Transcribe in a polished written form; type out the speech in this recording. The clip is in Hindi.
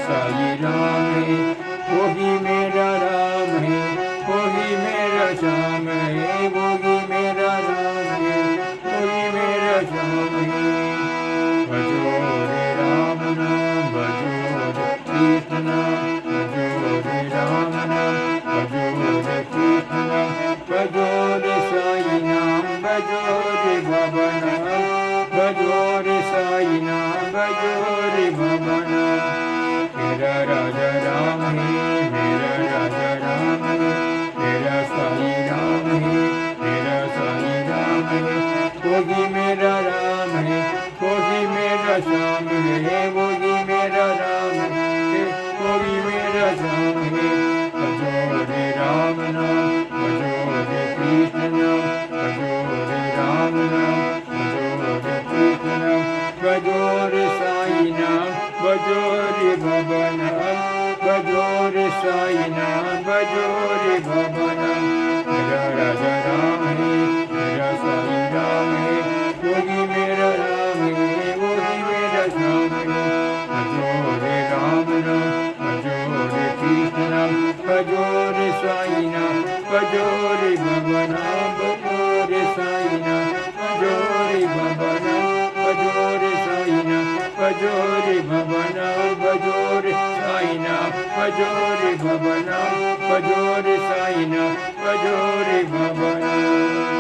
साई राम है, वही मेरा राम है, वही मेरा श्याम है, वही मेरा राम है, वही मेरा श्याम है। भजो रे राम नाम, भजो रे कृष्ण नाम, भजो रे राम नाम, भजो रे कृष्ण नाम, भजो रे साई नाम, भजो रे बाबा नाम, भजो रे साई नाम, भजो रे बाबा नाम। मेरा राजा राम है, मेरा राजा राम है, मेरा साई राम है, मेरा साई राम है, वही मेरा राम है, वही मेरा श्याम है, वही मेरा राम है, वही मेरा श्याम है। भजो रे राम नाम, भजो रे कृष्ण नाम, भजो रे राम नाम, भजो रे कृष्ण नाम, भजो रे साई नाम, भजो रे बाबा नाम, भजो रे साई नाम, भजो रे बाबा नाम। मेरा राजा राम है, मेरा साई राम है, वही मेरा राम है, वही मेरा श्याम है। भजो रे राम नाम, भजो रे कृष्ण नाम, भजो रे साई नाम, भजो रे बाबा नाम, भजो रे साई नाम, भजो रे बाबा नाम, भजो रे साई नाम, भजो रे बाबा नाम, भजो रे साई नाम, भजो रे बाबा नाम, भजो रे साई नाम, भजो रे बाबा नाम।